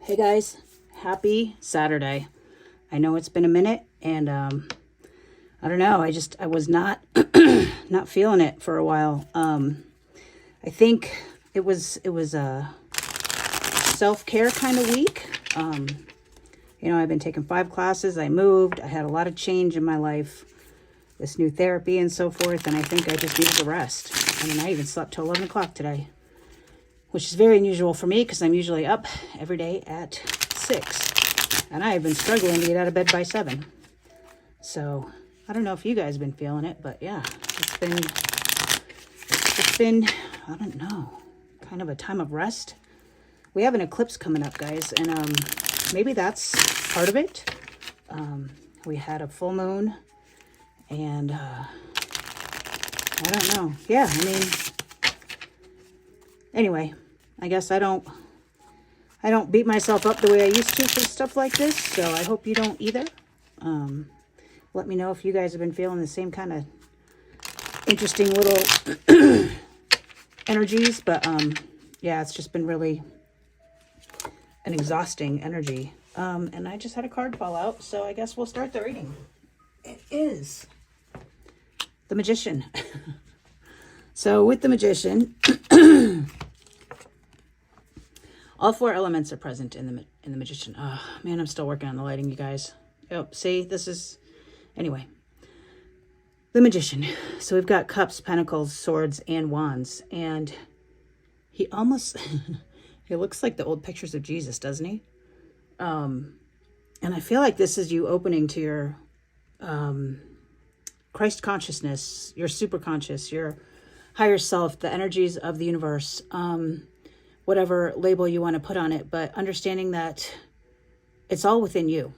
Hey guys, happy Saturday. I know it's been a minute and I don't know, I was not not feeling it for a while. I think it was a self-care kind of week. I've been taking 5 classes, I moved, I had a lot of change in my life, this new therapy and so forth, and I think I just needed a rest. I mean, I even slept till 11 o'clock today, which is very unusual for me because I'm usually up every day at 6. And I have been struggling to get out of bed by 7. So I don't know if you guys have been feeling it, but yeah, it's been, I don't know, kind of a time of rest. We have an eclipse coming up, guys, and maybe that's part of it. We had a full moon, and I don't know. Yeah, I mean, anyway, I guess I don't beat myself up the way I used to for stuff like this, so I hope you don't either. Let me know if you guys have been feeling the same kind of interesting little energies, but yeah, it's just been really an exhausting energy. And I just had a card fall out, so I guess we'll start the reading. It is the Magician. So with the Magician, all 4 elements are present in the Magician. Oh man, I'm still working on the lighting, you guys. Oh, see, this is, anyway. The Magician. So we've got cups, pentacles, swords, and wands. And he almost, he looks like the old pictures of Jesus, doesn't he? And I feel like this is you opening to your Christ consciousness, your super conscious, your higher self, the energies of the universe, whatever label you want to put on it, but understanding that it's all within you,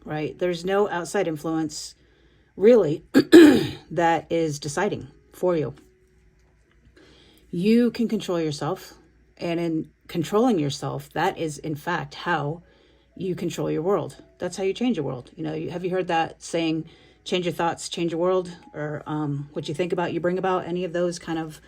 right? There's no outside influence really that is deciding for you. You can control yourself, and in controlling yourself, that is in fact how you control your world. That's how you change your world. Have you heard that saying, change your thoughts, change your world? Or what you think about, you bring about? Any of those kind of,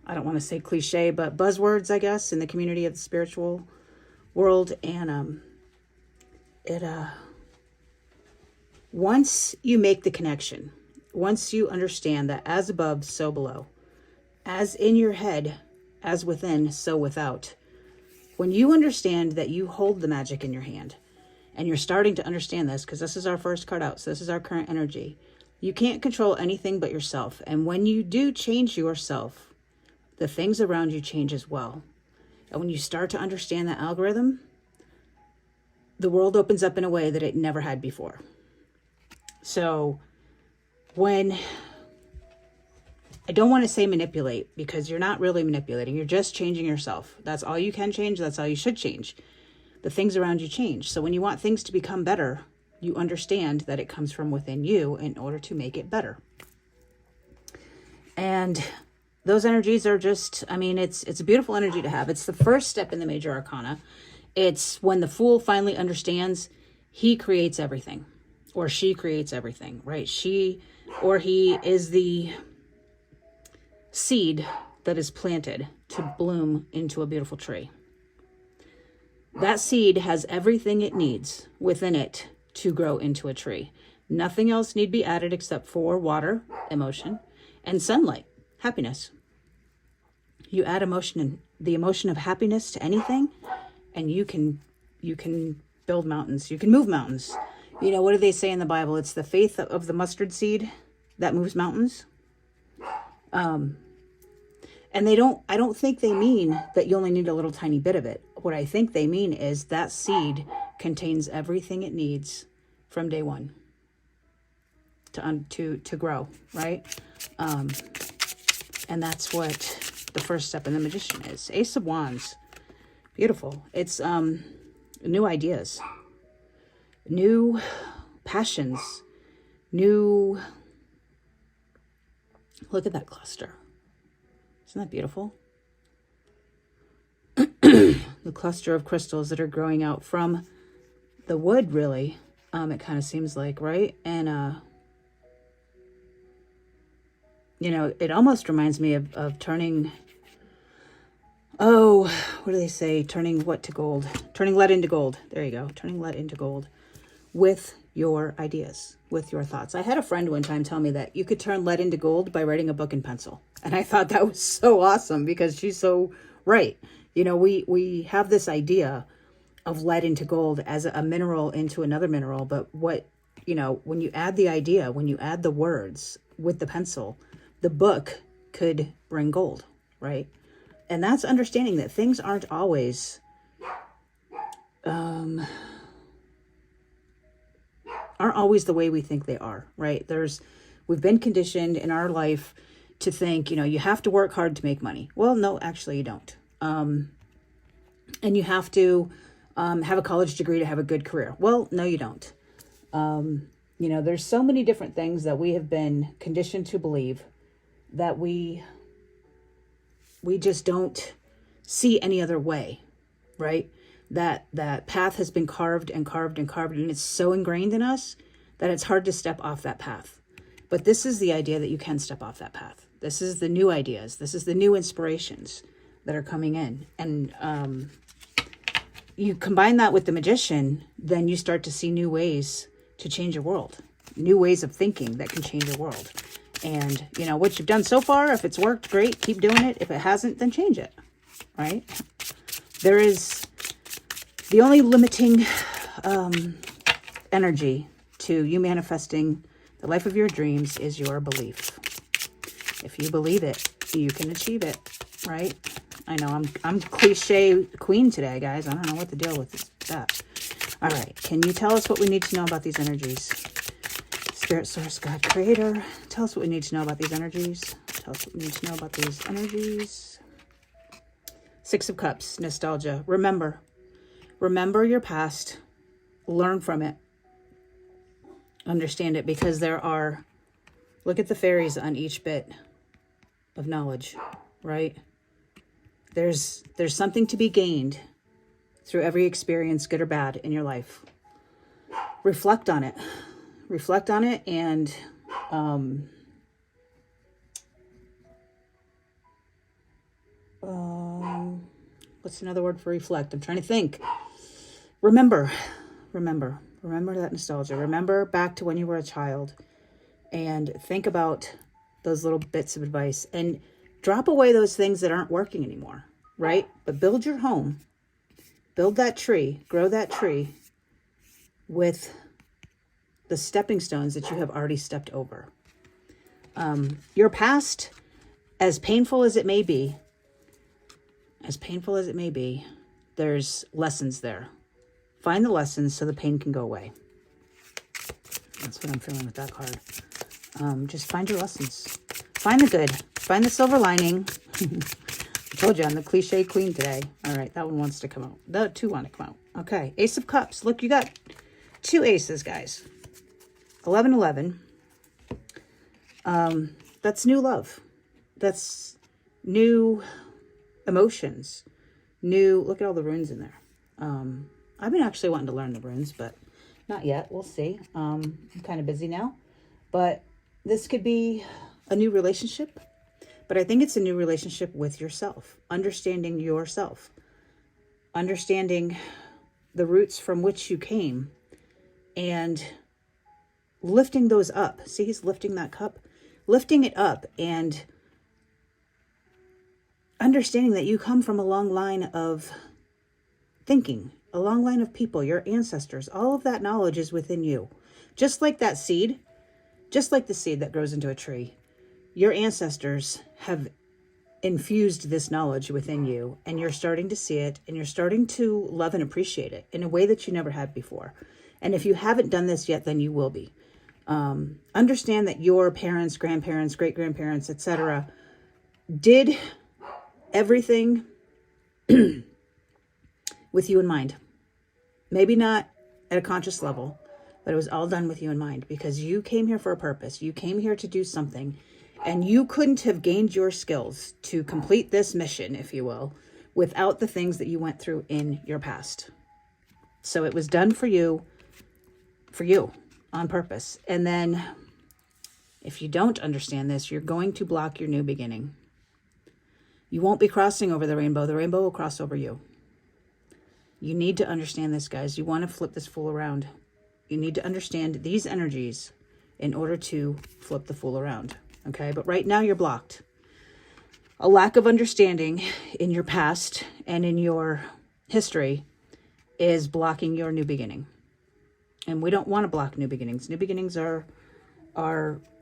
I don't want to say cliche, but buzzwords, I guess, in the community of the spiritual world. And once you make the connection, once you understand that as above, so below, as in your head, as within, so without, when you understand that you hold the magic in your hand, and you're starting to understand this, because this is our first card out, so this is our current energy, you can't control anything but yourself. And when you do change yourself, the things around you change as well. And when you start to understand that algorithm, the world opens up in a way that it never had before. So when, I don't want to say manipulate, because you're not really manipulating. You're just changing yourself. That's all you can change. That's all you should change. The things around you change. So when you want things to become better, you understand that it comes from within you in order to make it better. And those energies are just, I mean, it's a beautiful energy to have. It's the first step in the major arcana. It's when the fool finally understands he creates everything, or she creates everything, right? She or he is the seed that is planted to bloom into a beautiful tree. That seed has everything it needs within it to grow into a tree. Nothing else need be added except for water, emotion, and sunlight, happiness. You add emotion, and the emotion of happiness to anything, and you can build mountains. You can move mountains. What do they say in the Bible? It's the faith of the mustard seed that moves mountains. And I don't think they mean that you only need a little tiny bit of it. What I think they mean is that seed contains everything it needs from day one to grow, right? And that's what the first step in the Magician is. Ace of Wands. Beautiful. It's new ideas, new passions, new, look at that cluster. Isn't that beautiful? The cluster of crystals that are growing out from the wood, really. It kind of seems like, right? And it almost reminds me of turning Oh, what do they say? Turning what to gold? Turning lead into gold. There you go. Turning lead into gold with your ideas, with your thoughts. I had a friend one time tell me that you could turn lead into gold by writing a book in pencil. And I thought that was so awesome because she's so right. You know, we have this idea of lead into gold as a mineral into another mineral. But what, you know, when you add the idea, when you add the words with the pencil, the book could bring gold, right? And that's understanding that things aren't always, aren't always the way we think they are, right? We've been conditioned in our life to think, you know, you have to work hard to make money. Well, no, actually you don't. And you have to have a college degree to have a good career. Well, no, you don't. You know, there's so many different things that we have been conditioned to believe that we just don't see any other way, right? That path has been carved and carved and carved, and it's so ingrained in us that it's hard to step off that path. But this is the idea that you can step off that path. This is the new ideas. This is the new inspirations that are coming in. And you combine that with the magician, then you start to see new ways to change your world, new ways of thinking that can change your world. And, you know, what you've done so far, if it's worked, great, keep doing it. If it hasn't, then change it, right? There is the only limiting energy to you manifesting the life of your dreams is your belief. If you believe it, you can achieve it, right? I know I'm cliche queen today, guys. I don't know what the deal with that. All right, can you tell us what we need to know about these energies? Spirit, Source, God, Creator, tell us what we need to know about these energies. Tell us what we need to know about these energies. Six of Cups, nostalgia. Remember your past. Learn from it. Understand it, because look at the fairies on each bit of knowledge, right? There's something to be gained through every experience, good or bad, in your life. Reflect on it. Reflect on it, and what's another word for reflect? I'm trying to think. Remember that nostalgia. Remember back to when you were a child, and think about those little bits of advice, and drop away those things that aren't working anymore, right? But build your home, build that tree, grow that tree with the stepping stones that you have already stepped over. Your past, as painful as it may be, there's lessons there. Find the lessons so the pain can go away. That's what I'm feeling with that card. Just find your lessons. Find the good. Find the silver lining. I told you I'm the cliche queen today. All right, that one wants to come out. The two want to come out. Okay, Ace of Cups. Look, you got two aces, guys. 11-11. That's new love. That's new emotions. Look at all the runes in there. I've been actually wanting to learn the runes, but not yet. We'll see. I'm kind of busy now. But this could be a new relationship. But I think it's a new relationship with yourself. Understanding yourself. Understanding the roots from which you came. And lifting those up. See, he's lifting that cup. Lifting it up and understanding that you come from a long line of thinking, a long line of people, your ancestors. All of that knowledge is within you. Just like that seed, just like the seed that grows into a tree, your ancestors have infused this knowledge within you, and you're starting to see it, and you're starting to love and appreciate it in a way that you never had before. And if you haven't done this yet, then you will be. Understand that your parents, grandparents, great-grandparents, etc. did everything with you in mind. Maybe not at a conscious level, but it was all done with you in mind, because you came here for a purpose. You came here to do something, and you couldn't have gained your skills to complete this mission, if you will, without the things that you went through in your past. So it was done for you on purpose. And then if you don't understand this, you're going to block your new beginning. You won't be crossing over the rainbow. The rainbow will cross over you. You need to understand this, guys. You want to flip this fool around. You need to understand these energies in order to flip the fool around. Okay, but right now you're blocked. A lack of understanding in your past and in your history is blocking your new beginning. And we don't want to block new beginnings. New beginnings are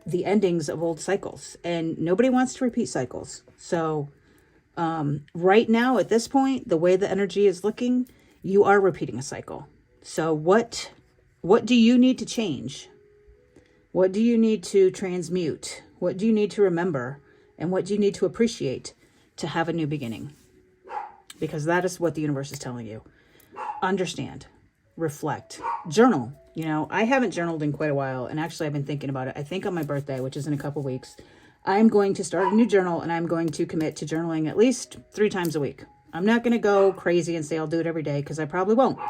the endings of old cycles. And nobody wants to repeat cycles. So right now, at this point, the way the energy is looking, you are repeating a cycle. So what do you need to change? What do you need to transmute? What do you need to remember? And what do you need to appreciate to have a new beginning? Because that is what the universe is telling you. Understand, reflect, journal. You know, I haven't journaled in quite a while. And actually, I've been thinking about it. I think on my birthday, which is in a couple weeks, I'm going to start a new journal, and I'm going to commit to journaling at least 3 times a week. I'm not going to go crazy and say I'll do it every day, because I probably won't.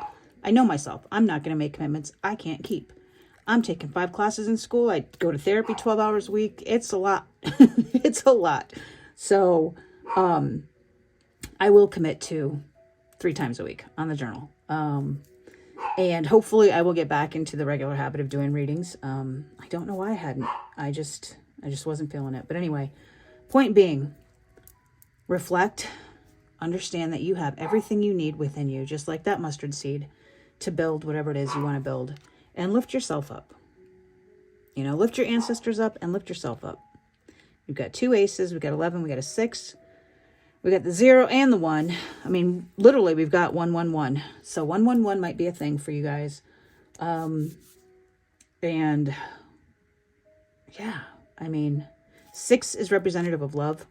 I know myself. I'm not going to make commitments I can't keep. I'm taking 5 classes in school. I go to therapy 12 hours a week. It's a lot. It's a lot. So I will commit to 3 times a week on the journal. And hopefully I will get back into the regular habit of doing readings. I don't know why I hadn't. I just wasn't feeling it. But anyway, point being, reflect, understand that you have everything you need within you, just like that mustard seed, to build whatever it is you want to build. And lift yourself up. You know, lift your ancestors up and lift yourself up. We've got 2 aces. We've got 11. We got a 6. We got the 0 and the 1. I mean, literally, we've got 111. So 111 might be a thing for you guys. And yeah, I mean, 6 is representative of love,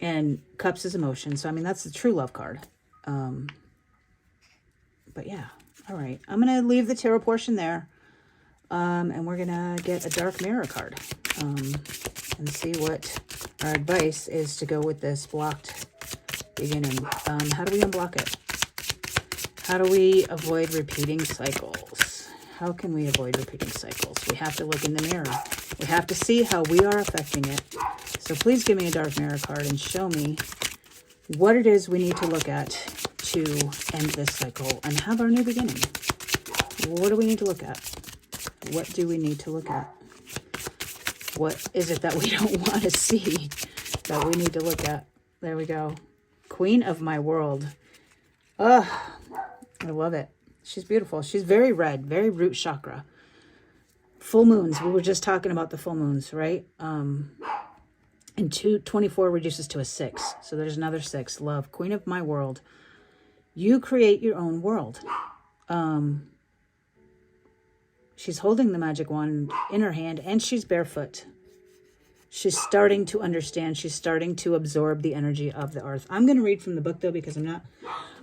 and cups is emotion. So, I mean, that's the true love card. But yeah. All right, I'm going to leave the tarot portion there, and we're going to get a dark mirror card and see what our advice is to go with this blocked beginning. How do we unblock it? How do we avoid repeating cycles? How can we avoid repeating cycles? We have to look in the mirror. We have to see how we are affecting it. So please give me a dark mirror card and show me what it is we need to look at to end this cycle and have our new beginning. What do we need to look at? What do we need to look at? What is it that we don't want to see that we need to look at? There we go. Queen of my world. Ugh, I love it. She's beautiful. She's very red, very root chakra. Full moons. We were just talking about the full moons, right? And 24 reduces to a 6. So there's another 6. Love. Queen of my world. You create your own world. She's holding the magic wand in her hand, and she's barefoot. She's starting to understand. She's starting to absorb the energy of the earth. I'm going to read from the book, though, because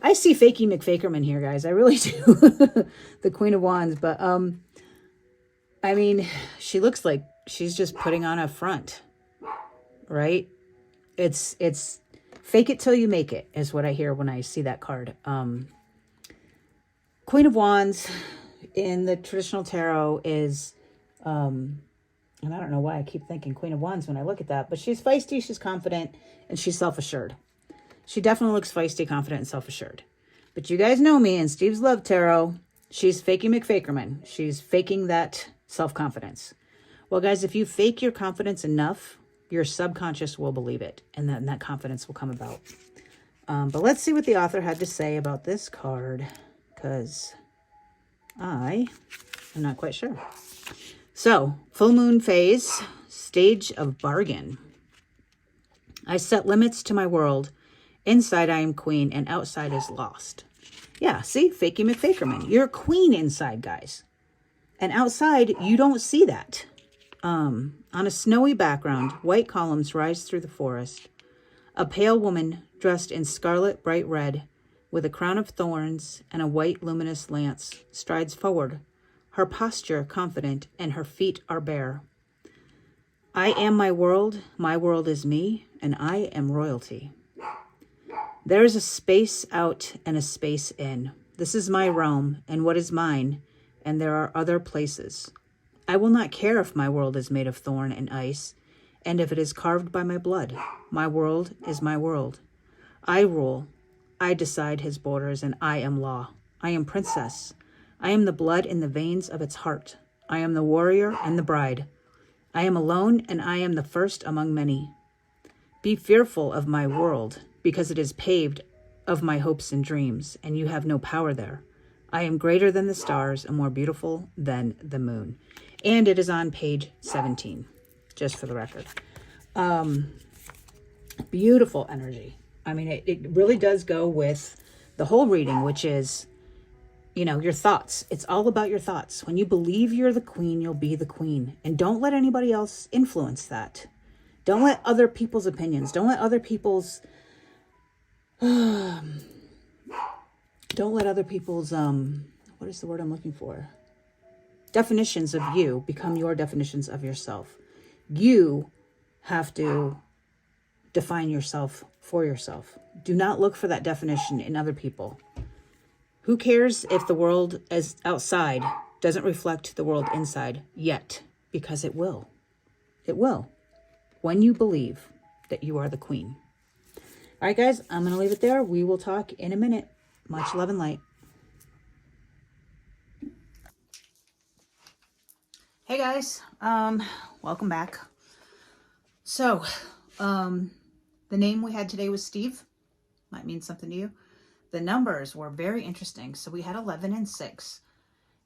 I see Fakey McFakerman here, guys. I really do. The Queen of Wands. But, I mean, she looks like she's just putting on a front, right? It's fake it till you make it is what I hear when I see that card. Queen of Wands in the traditional tarot is, and I don't know why I keep thinking Queen of Wands when I look at that, but she's feisty, she's confident, and she's self-assured. She definitely looks feisty, confident, and self-assured. But you guys know me and Steve's Love Tarot. She's faking McFakerman. She's faking that self-confidence. Well, guys, if you fake your confidence enough, your subconscious will believe it, and then that confidence will come about. But let's see what the author had to say about this card, because I am not quite sure. So, full moon phase, stage of bargain. I set limits to my world. Inside I am queen, and outside is lost. Yeah, see? Fakey McFakerman. You're a queen inside, guys. And outside, you don't see that. On a snowy background, white columns rise through the forest. A pale woman dressed in scarlet bright red, with a crown of thorns and a white luminous lance, strides forward, her posture confident, and her feet are bare. I am my world is me, and I am royalty. There is a space out and a space in. This is my realm, and what is mine, and there are other places. I will not care if my world is made of thorn and ice, And if it is carved by my blood, my world is my world. I rule. I decide his borders, and I am law. I am princess. I am the blood in the veins of its heart. I am the warrior and the bride. I am alone, and I am the first among many. Be fearful of my world, because it is paved of my hopes and dreams, and you have no power there. I am greater than the stars and more beautiful than the moon. And it is on page 17, just for the record. Beautiful energy. I mean, it really does go with the whole reading, which is, you know, your thoughts. It's all about your thoughts. When you believe you're the queen, you'll be the queen. And don't let anybody else influence that. Don't let other people's opinions, don't let other people's, what is the word I'm looking for? Definitions of you become your definitions of yourself. You have to define yourself for yourself. Do not look for that definition in other people. Who cares if the world as outside doesn't reflect the world inside yet? Because it will. It will. When you believe that you are the queen. All right, guys, I'm going to leave it there. We will talk in a minute. Much love and light. Hey, guys. Welcome back. So, the name we had today was Steve. Might mean something to you. The numbers were very interesting. So we had 11 and 6.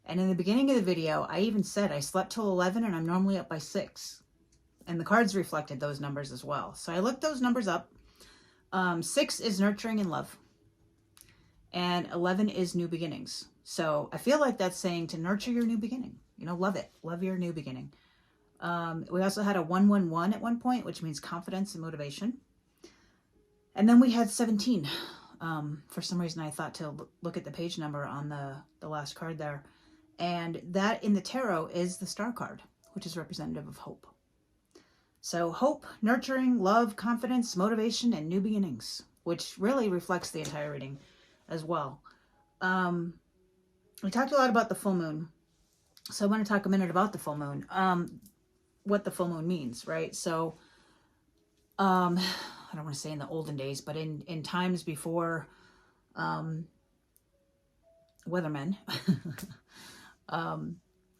And in the beginning of the video, I even said I slept till 11 and I'm normally up by 6. And the cards reflected those numbers as well. So I looked those numbers up. 6 is nurturing and love. And 11 is new beginnings. So I feel like that's saying to nurture your new beginning. You know, love it. Love your new beginning. We also had a 111 at one point, which means confidence and motivation. And then we had 17. For some reason, I thought to look at the page number on the last card there. And that in the tarot is the star card, which is representative of hope. So hope, nurturing, love, confidence, motivation, and new beginnings, which really reflects the entire reading as well. We talked a lot about the full moon. So I want to talk a minute about the full moon. What the full moon means, right? So, I don't want to say in the olden days, but in times before weathermen,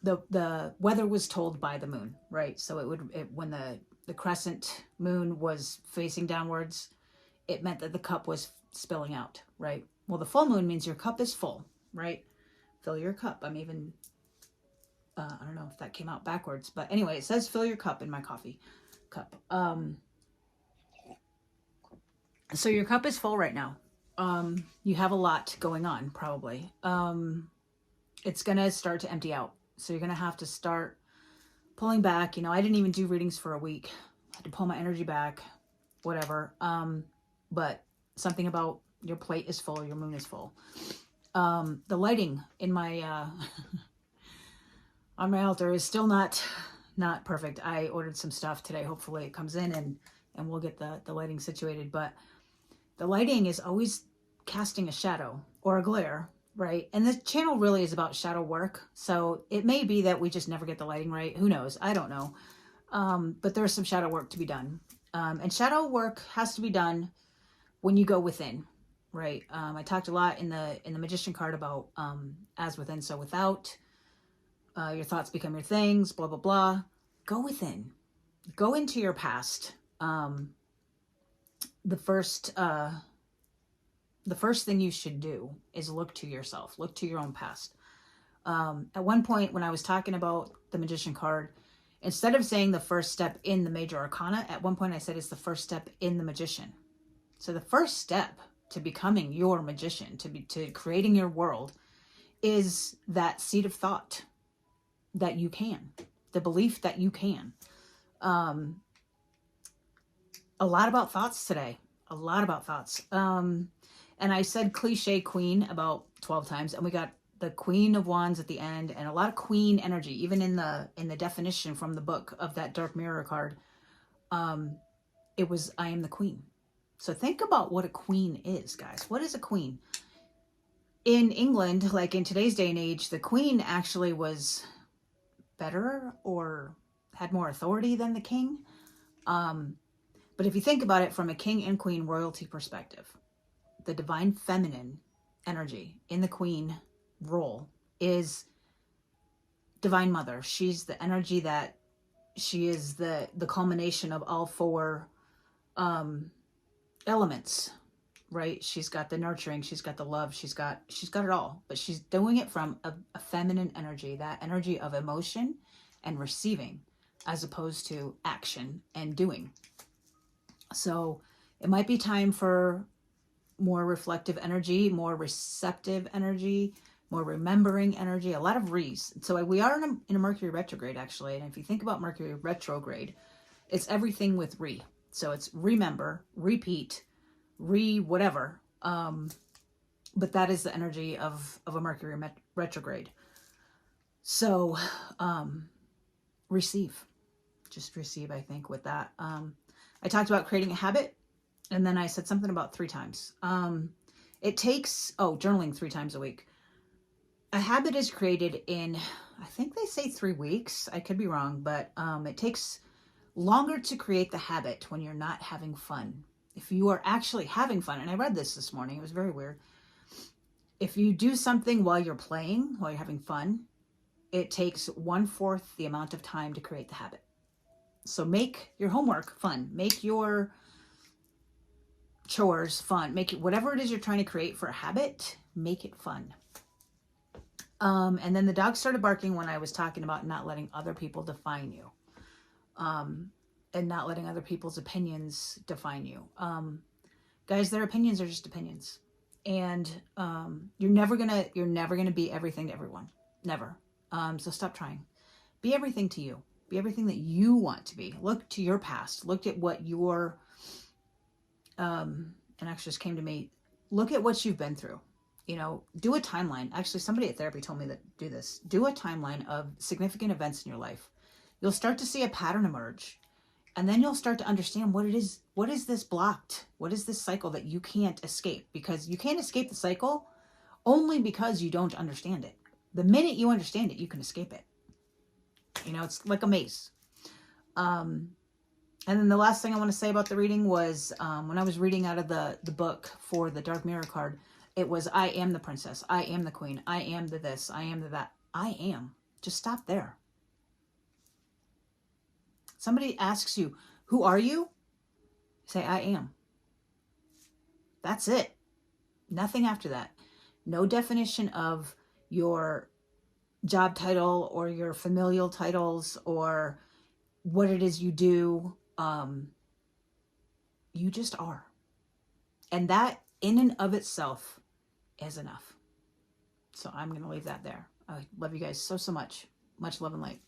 the weather was told by the moon, right? So when the crescent moon was facing downwards, it meant that the cup was spilling out, right? Well, the full moon means your cup is full, right? Fill your cup. I'm even, I don't know if that came out backwards, but anyway, it says fill your cup in my coffee cup. So your cup is full right now. You have a lot going on, probably. It's going to start to empty out. So you're going to have to start pulling back. You know, I didn't even do readings for a week. I had to pull my energy back, whatever. But something about your plate is full, your moon is full. The lighting in my, on my altar is still not perfect. I ordered some stuff today. Hopefully it comes in and we'll get the lighting situated. But the lighting is always casting a shadow or a glare, right? And this channel really is about shadow work. So it may be that we just never get the lighting right. Who knows? I don't know. But there's some shadow work to be done. And shadow work has to be done when you go within, right? I talked a lot in the Magician card about as within, so without. Your thoughts become your things, blah, blah, blah. Go within. Go into your past. The first thing you should do is look to yourself. Look to your own past. At one point when I was talking about the Magician card, instead of saying the first step in the major arcana, at one point I said it's the first step in the magician. So the first step to becoming your magician, to creating your world, is that seed of thought that you can, the belief that you can. A lot about thoughts today. A lot about thoughts. And I said cliche queen about 12 times, and we got the Queen of Wands at the end, and a lot of queen energy, even in the definition from the book of that Dark Mirror card. It was, I am the queen. So think about what a queen is, guys. What is a queen? In England, like in today's day and age, the queen actually was better or had more authority than the king. But if you think about it from a king and queen royalty perspective, the divine feminine energy in the queen role is divine mother. She's the energy that she is the culmination of all four elements, right? She's got the nurturing, she's got the love, she's got it all, but she's doing it from a feminine energy, that energy of emotion and receiving, as opposed to action and doing. So it might be time for more reflective energy, more receptive energy, more remembering energy, a lot of re's. So we are in a Mercury retrograde, actually. And if you think about Mercury retrograde, it's everything with re. So it's remember, repeat, whatever. But that is the energy of a Mercury retrograde. So receive. Just receive, I think, with that. I talked about creating a habit. And then I said something about 3 times. It takes, journaling 3 times a week. A habit is created in, I think they say 3 weeks. I could be wrong, but it takes longer to create the habit when you're not having fun. If you are actually having fun, and I read this morning, it was very weird. If you do something while you're playing, while you're having fun, it takes 1/4 the amount of time to create the habit. So make your homework fun. Make your chores fun. Make it whatever it is you're trying to create for a habit, make it fun. And then the dog started barking when I was talking about not letting other people define you. And not letting other people's opinions define you. Guys, their opinions are just opinions. And you're never gonna be everything to everyone. Never. So stop trying. Be everything to you. Be everything that you want to be. Look to your past. Look at what your and actually just came to me. Look at what you've been through. Do a timeline. Actually, somebody at therapy told me that do this. Do a timeline of significant events in your life. You'll start to see a pattern emerge. And then you'll start to understand what it is. What is this blocked? What is this cycle that you can't escape? Because you can't escape the cycle only because you don't understand it. The minute you understand it, you can escape it. It's like a maze. And then the last thing I want to say about the reading was when I was reading out of the book for the Dark Mirror card, it was, I am the princess. I am the queen. I am the this. I am the that. I am. Just stop there. Somebody asks you, who are you? Say, I am. That's it. Nothing after that. No definition of your job title or your familial titles or what it is you do. You just are. And that in and of itself is enough. So I'm going to leave that there. I love you guys so much. Much love and light.